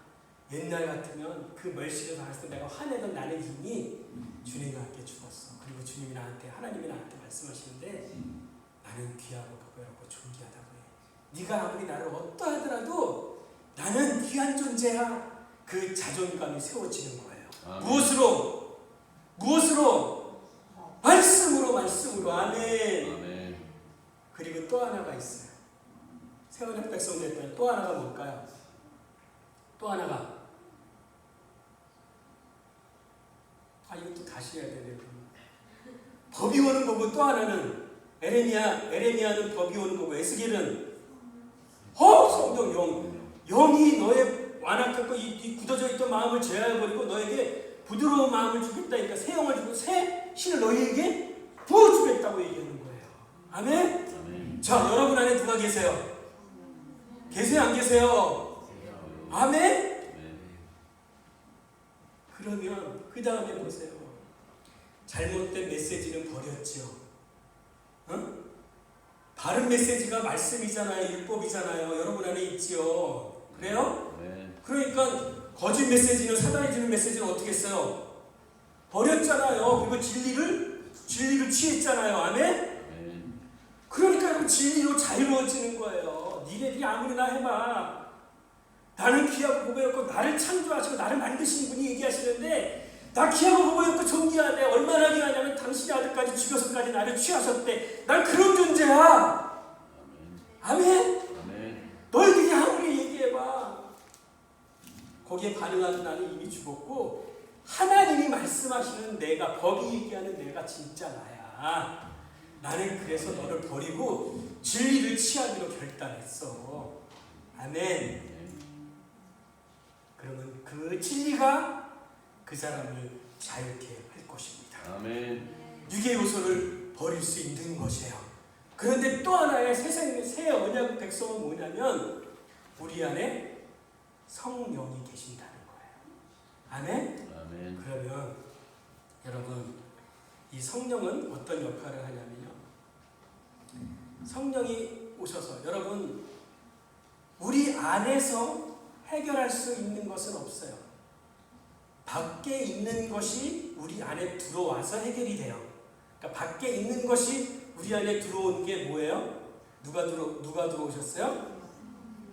옛날 같으면 그 멸시를 받았을 때 내가 화내던 나는 이미 주님과 함께 죽었어. 그리고 주님이 나한테, 하나님이 나한테 말씀하시는데 나는 귀하고 보배롭고 존귀하다고 해. 네가 아무리 나를 어떠하더라도 나는 귀한 존재야. 그 자존감이 세워지는 거예요. 아멘. 무엇으로? 말씀으로. 아멘. 그리고 또 하나가 있어요. 새 언약 백성 됐더니 또 하나가 뭘까요? 또 하나가 이것도 다시 해야 되네요. 법이 오는 거고 또 하나는 에레미야는 법이 오는 거고 에스겔은 성령 영이 너의 완악하고 이 굳어져 있던 마음을 제어해버리고 너에게 부드러운 마음을 주겠다니까 새 영을 주고 새 신을 너희에게 부어주겠다고 얘기하는 거예요. 아멘? 자, 여러분 안에 누가 계세요? 계세요? 안 계세요? 아멘? 그러면 그 다음에 보세요. 잘못된 메시지는 버렸죠. 바른 메시지가 말씀이잖아요. 율법이잖아요. 여러분 안에 있지요. 그래요? 그러니까 거짓 메시지는, 사단이 주는 메시지는 어떻게 했어요? 버렸잖아요. 그리고 진리를 취했잖아요. 아멘? 그러니까 여러분 진리로 자유로워지는 거예요. 니네들이 아무리나 해봐. 나는 귀하고 보배롭고 나를 창조하시고 나를 만드신 분이 얘기하시는데 나 귀하고 보배롭고 존귀하대. 얼마나 귀하냐면 당신의 아들까지 죽여서까지 나를 취하셨대. 난 그런 존재야. 아멘? 너희들이 아무리 얘기해봐. 거기에 반응하는 나는 이미 죽었고 하나님이 말씀하시는 내가, 법이 얘기하는 내가 진짜 나야. 나는 그래서 너를 버리고 진리를 취하기로 결단했어. 아멘. 그러면 그 진리가 그 사람을 자유케 할 것입니다. 아멘. 유괴 요소를 버릴 수 있는 것이에요. 그런데 또 하나의 새 언약 백성은 뭐냐면 우리 안에 성령이 계신다는 거예요. 아멘? 아멘. 그러면 여러분 이 성령은 어떤 역할을 하냐면요. 성령이 오셔서 여러분 우리 안에서 해결할 수 있는 것은 없어요. 밖에 있는 것이 우리 안에 들어와서 해결이 돼요. 그러니까 밖에 있는 것이 우리 안에 들어오는 게 뭐예요? 누가 들어오셨어요?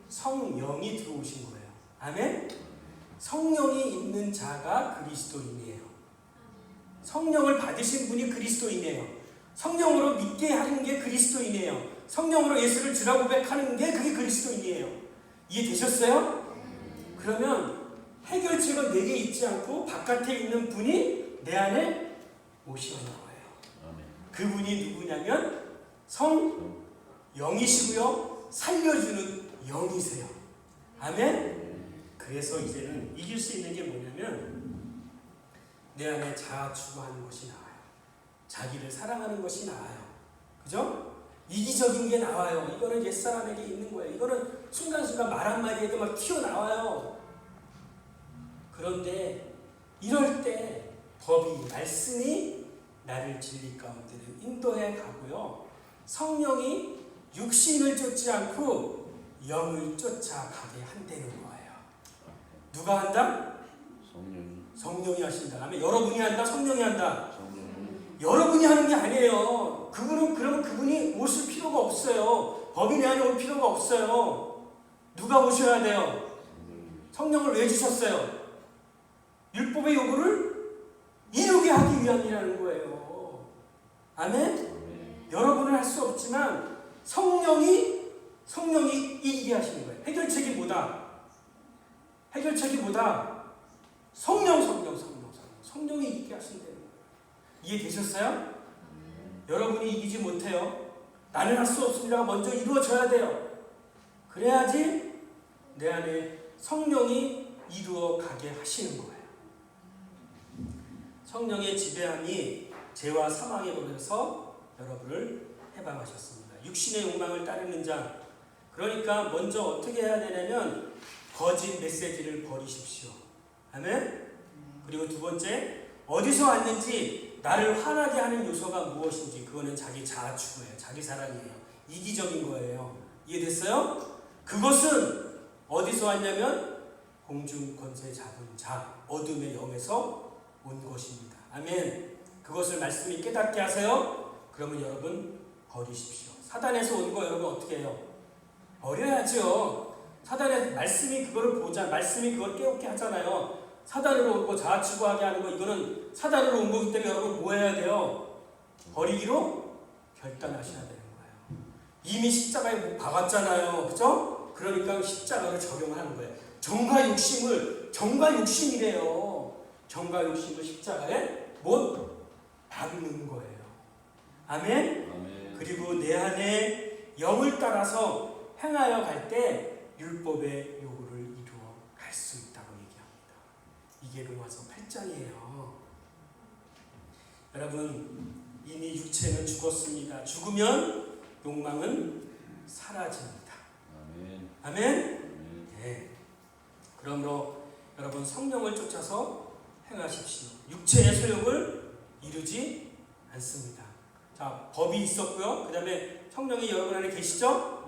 성령이 들어오신 거예요. 아멘? 성령이 있는 자가 그리스도인이에요. 성령을 받으신 분이 그리스도인이에요. 성령으로 믿게 하는 게 그리스도인이에요. 성령으로 예수를 주라 고백하는 게 그게 그리스도인이에요. 이해되셨어요? 그러면 해결책은 내게 있지 않고 바깥에 있는 분이 내 안에 오시는 거예요. 그분이 누구냐면 성령이시고요. 살려주는 영이세요. 아멘? 그래서 이제는 이길 수 있는 게 뭐냐면 내 안에 자아 추구하는 것이 나와요. 자기를 사랑하는 것이 나와요. 그죠? 이기적인 게 나와요. 이거는 옛사람에게 있는 거예요. 이거는 순간순간 말 한마디에도 막 튀어나와요. 그런데 이럴 때 법이, 말씀이 나를 진리 가운데로 인도해 가고요. 성령이 육신을 쫓지 않고 영을 쫓아가게 한다는 거예요. 누가 한다? 성령이 하신다. 아멘. 여러분이 한다? 성령이 한다? 여러분이 하는 게 아니에요. 그러면 그분이 오실 필요가 없어요. 법이 내 안에 올 필요가 없어요. 누가 오셔야 돼요? 성령을 왜 주셨어요? 율법의 요구를 이루게 하기 위함이라는 거예요. 아멘? 여러분은 할 수 없지만 성령이 이기게 하시는 거예요. 해결책이 뭐다? 성령이 이기게 하신대요. 이해되셨어요? 여러분이 이기지 못해요. 나는 할 수 없습니다가 먼저 이루어져야 돼요. 그래야지 내 안에 성령이 이루어 가게 하시는 거예요. 성령의 지배함이 죄와 사망에 걸려서 여러분을 해방하셨습니다. 육신의 욕망을 따르는 자, 그러니까 먼저 어떻게 해야 되냐면 거짓 메시지를 버리십시오. 아멘? 그리고 두 번째, 어디서 왔는지 나를 화나게 하는 요소가 무엇인지, 그거는 자기 자아 추구예요. 자기 사랑이에요. 이기적인 거예요. 이해됐어요? 그것은 어디서 왔냐면 공중 권세 잡은 자, 어둠의 영에서 온 것입니다. 아멘. 그것을 말씀이 깨닫게 하세요. 그러면 여러분 버리십시오. 사단에서 온 거 여러분 어떻게 해요? 버려야죠. 사단의 말씀이 그거를 보자, 말씀이 그걸 깨닫게 하잖아요. 사단으로 온 거, 자아 추구하게 하는 거, 이거는 사단으로 온 거기 때문에 여러분 뭐 해야 돼요? 버리기로 결단하셔야 되는 거예요. 이미 십자가에 못 박았잖아요. 그죠? 그러니까 십자가를 적용하는 거예요. 정과 욕심이래요. 정과 욕심을 십자가에 못 박는 거예요. 아멘? 아멘. 그리고 내 안에 영을 따라서 행하여 갈 때 율법의 요구를 이루어 갈 수 있다고 얘기합니다. 이게 로마서 8장이에요. 여러분, 이미 육체는 죽었습니다. 죽으면 욕망은 사라집니다. 아멘. 아멘? 네. 그러므로 여러분 성령을 쫓아서 행하십시오. 육체의 소욕을 이루지 않습니다. 자, 법이 있었고요. 그 다음에 성령이 여러분 안에 계시죠?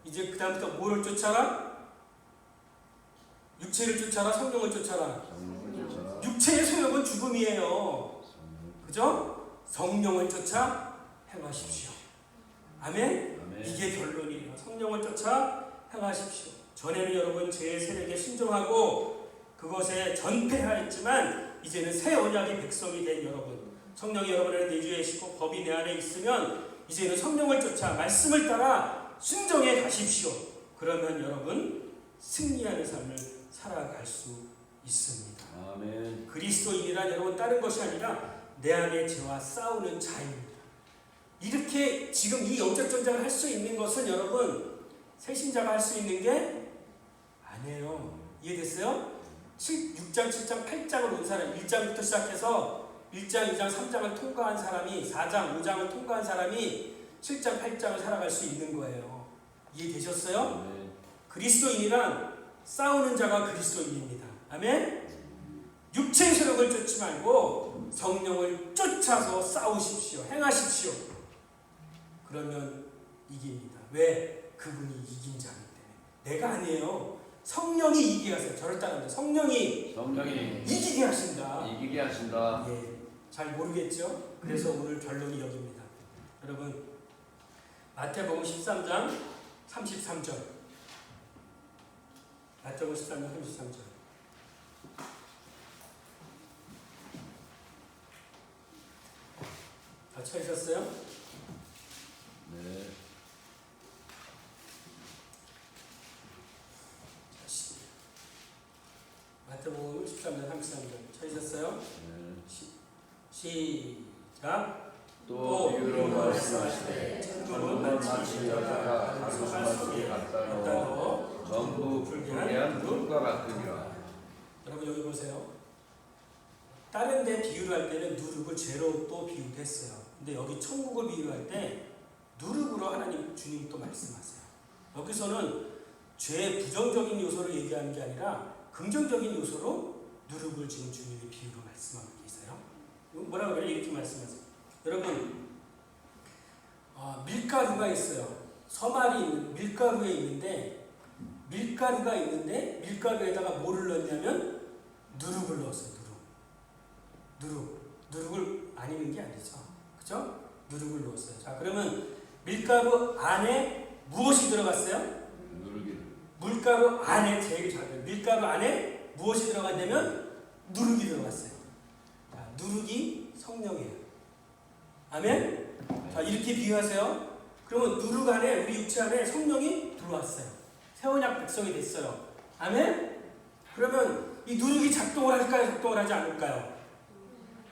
이제 그 다음부터 뭐를 쫓아라? 육체를 쫓아라? 성령을 쫓아라? 육체의 소욕은 죽음이에요. 그죠? 성령을 쫓아 행하십시오. 아멘? 아멘. 이게 결론이에요. 성령을 쫓아 행하십시오. 전에는 여러분 제 세력에 순종하고 그것에 전폐하였지만 이제는 새 언약의 백성이 된 여러분, 성령이 여러분 안에 내주에 계시고 법이 내 안에 있으면 이제는 성령을 쫓아 말씀을 따라 순종해 가십시오. 그러면 여러분 승리하는 삶을 살아갈 수 있습니다. 아멘. 그리스도인이란 여러분 다른 것이 아니라 내 안에 죄와 싸우는 자입니다. 이렇게 지금 이 영적 전쟁을 할 수 있는 것은 여러분 새신자가 할 수 있는 게 아니에요. 이해됐어요? 6장, 7장, 8장을 온 사람, 1장부터 시작해서 1장, 2장, 3장을 통과한 사람이 4장, 5장을 통과한 사람이 7장, 8장을 살아갈 수 있는 거예요. 이해되셨어요? 아멘. 그리스도인이란 싸우는 자가 그리스도인입니다. 아멘? 육체의 세력을 쫓지 말고 성령을 쫓아서 싸우십시오. 행하십시오. 그러면 이깁니다. 왜? 그분이 이긴 자이기 때문에. 내가 아니에요. 성령이 이기게 하세요. 저를 따르는데 성령이 이기게 하신다. 이기게 하신다. 예, 잘 모르겠죠? 그래서 오늘 결론이 여기입니다. 여러분 마태복음 13장 33절 마태복음 13장 33절. 다 찾으셨어요? 네. 마태복음 13장 33절 찾으셨어요? 네. 시작. 또 비유로 말씀하시되 천국은 마치 여자가 가로수만 속에 갖다 넣어 전부 불게한 둑과 같으니라. 여러분 여기 보세요. 다른 데 비유를 할 때는 누룩을 죄로 또 비유했어요. 근데 여기 천국을 비유할 때 누룩으로 하나님 주님 또 말씀하세요. 여기서는 죄의 부정적인 요소를 얘기하는 게 아니라 긍정적인 요소로 누룩을 지금 주님이 비유로 말씀하고 계세요. 뭐라고 그래요? 이렇게 말씀하세요. 여러분 밀가루가 있어요. 서말이 있는 밀가루에 있는데 밀가루에다가 뭐를 넣냐면 누룩을 넣었어요. 누룩을 안 익는 게 아니죠. 그죠? 누룩을 넣었어요. 자, 그러면 밀가루 안에 무엇이 들어갔어요? 밀가루 안에 제일 작은 밀가루 안에 무엇이 들어갔냐면 누룩이 들어갔어요. 자, 누룩이 성령이에요. 아멘? 자, 이렇게 비유하세요. 그러면 누룩 안에 우리 육체 안에 성령이 들어왔어요. 새 언약 백성이 됐어요. 아멘? 그러면 이 누룩이 작동을 할까요? 작동을 하지 않을까요?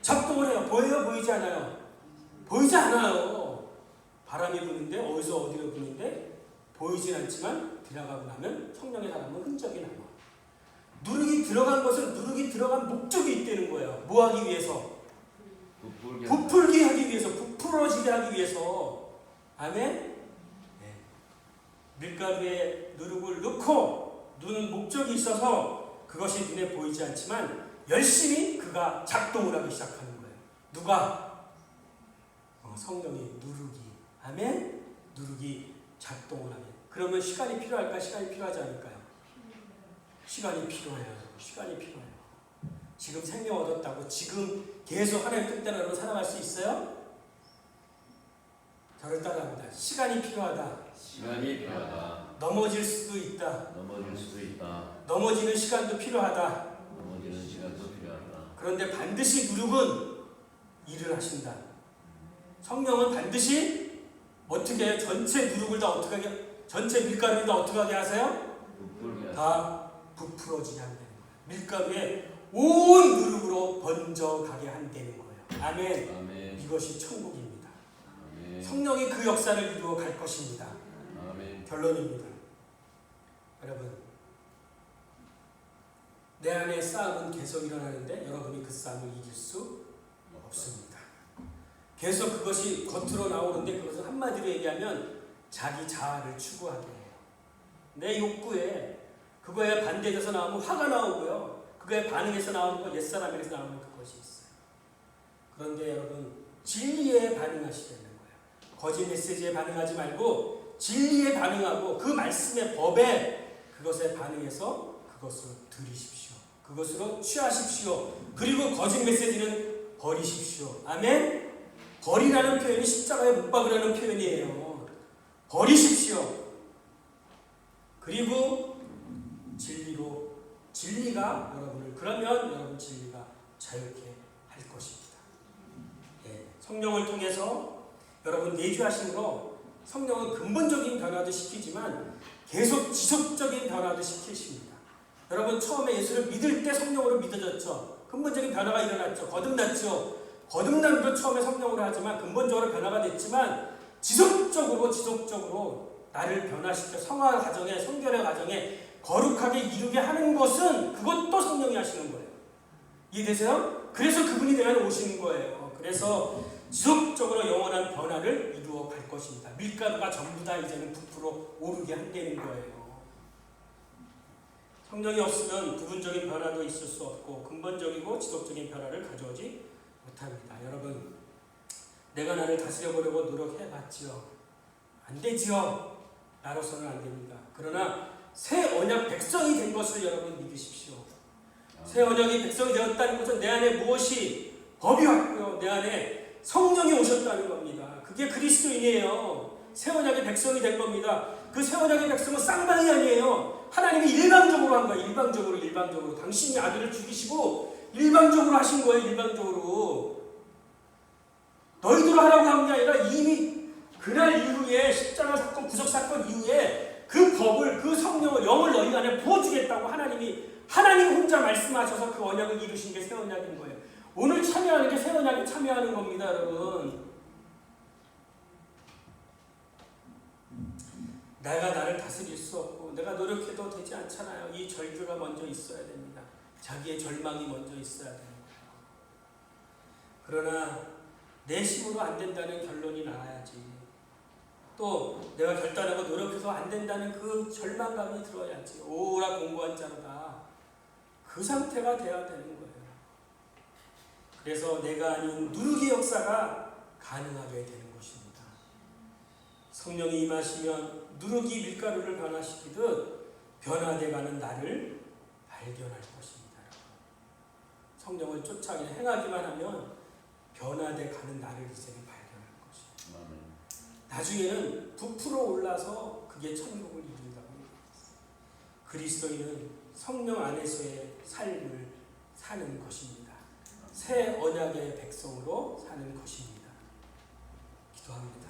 작동을 해요. 보여요? 보이지 않아요? 보이지 않아요. 바람이 부는데 어디서 어디로 부는데 보이진 않지만 들어가고 나면 성령의 사람은 흔적이 남아. 누룩이 들어간 것은 누룩이 들어간 목적이 있다는 거예요. 뭐 하기 위해서? 부풀게 하기 위해서, 부풀어지게 하기 위해서. 아멘? 네. 밀가루에 누룩을 넣고 누는 목적이 있어서 그것이 눈에 보이지 않지만 열심히 그가 작동을 하기 시작하는 거예요. 누가? 성령이 누룩이. 아멘? 누룩이 작동을 하면. 그러면 시간이 필요할까? 시간이 필요하지 않을까요? 시간이 필요해요. 시간이 필요해요. 지금 생명 얻었다고 지금 계속 하나님 뜻대로 살아갈 수 있어요? 저를 따라합니다. 시간이 필요하다. 시간이 필요하다. 넘어질 수도 있다. 넘어질 수도 있다. 넘어지는 시간도 필요하다. 넘어지는 시간도 필요하다. 그런데 반드시 누룩은 일을 하신다. 성령은 반드시 어떻게 해요? 전체 누룩을 다 어떻게 하게, 전체 밀가루를 다 어떻게 하게 하세요? 다 부풀어지게 한다는 거예요. 밀가루에 온 누룩으로 번져가게 한다는 거예요. 아멘. 아멘. 이것이 천국입니다. 아멘. 성령이 그 역사를 이루어 갈 것입니다. 아멘. 결론입니다. 여러분, 내 안에 싸움은 계속 일어나는데 여러분이 그 싸움을 이길 수 없습니다. 계속 그것이 겉으로 나오는데 그것은 한마디로 얘기하면 자기 자아를 추구하게 해요. 내 욕구에 그거에 반대돼서 나오면 화가 나오고요. 그거에 반응해서 나오는 거, 옛사람에서 나오는 그것이 있어요. 그런데 여러분, 진리에 반응하시려는 거예요. 거짓 메시지에 반응하지 말고 진리에 반응하고 그 말씀의 법에 그것에 반응해서 그것으로 들이십시오. 그것으로 취하십시오. 그리고 거짓 메시지는 버리십시오. 아멘? 버리라는 표현이 십자가에 못 박으라는 표현이에요. 버리십시오. 그리고 진리가 여러분을, 그러면 여러분 진리가 자유케 할 것입니다. 예, 성령을 통해서 여러분 내주하심으로 성령은 근본적인 변화도 시키지만 계속 지속적인 변화도 시키십니다. 여러분 처음에 예수를 믿을 때 성령으로 믿어졌죠. 근본적인 변화가 일어났죠. 거듭났죠. 거듭남도 처음에 성령으로 하지만 근본적으로 변화가 됐지만 지속적으로 나를 변화시켜 성화 과정에, 성결의 과정에 거룩하게 이루게 하는 것은 그것도 성령이 하시는 거예요. 이해되세요? 그래서 그분이 내 안에 오시는 거예요. 그래서 지속적으로 영원한 변화를 이루어 갈 것입니다. 밀가루가 전부 다 이제는 부풀어 오르게 한다는 거예요. 성령이 없으면 부분적인 변화도 있을 수 없고 근본적이고 지속적인 변화를 가져오지 못합니다. 여러분, 내가 나를 다스려보려고 노력해봤지요. 안 되지요. 나로서는 안 됩니다. 그러나 새 언약 백성이 된 것을 여러분 믿으십시오. 새 언약이 백성이 되었다는 것은 내 안에 무엇이 법이 왔고요. 내 안에 성령이 오셨다는 겁니다. 그게 그리스도인이에요. 새 언약의 백성이 된 겁니다. 그 새 언약의 백성은 쌍방이 아니에요. 하나님이 일방적으로 한 거예요. 일방적으로. 당신이 아들을 죽이시고 일방적으로 하신 거예요. 일방적으로. 너희들 하라고 한 게 아니라 이미 그날 이후에 십자가 사건, 구속 사건 이후에 그 법을, 그 성령을, 영을 너희 안에 부어주겠다고 하나님 혼자 말씀하셔서 그 언약을 이루신 게 새 언약인 거예요. 오늘 참여하는 게 새 언약에 참여하는 겁니다, 여러분. 내가 나를 다스릴 수 없고 내가 노력해도 되지 않잖아요. 이 절규가 먼저 있어야 됩니다. 자기의 절망이 먼저 있어야 되는 거예요. 그러나 내 힘으로 안 된다는 결론이 나와야지. 또 내가 결단하고 노력해서 안 된다는 그 절망감이 들어야지. 오라 공고한 자로다. 그 상태가 돼야 되는 거예요. 그래서 내가 아닌 누르기 역사가 가능하게 되는 것입니다. 성령이 임하시면 누르기 밀가루를 변화시키듯 변화돼가는 나를 발견할 것입니다. 성령을 쫓아 행하기만 하면 변화돼가는 나를 이제는 발견할 것입니다. 나중에는 부풀어 올라서 그게 천국을 이룬다고 얘기했어요. 그리스도인은 성령 안에서의 삶을 사는 것입니다. 새 언약의 백성으로 사는 것입니다. 기도합니다.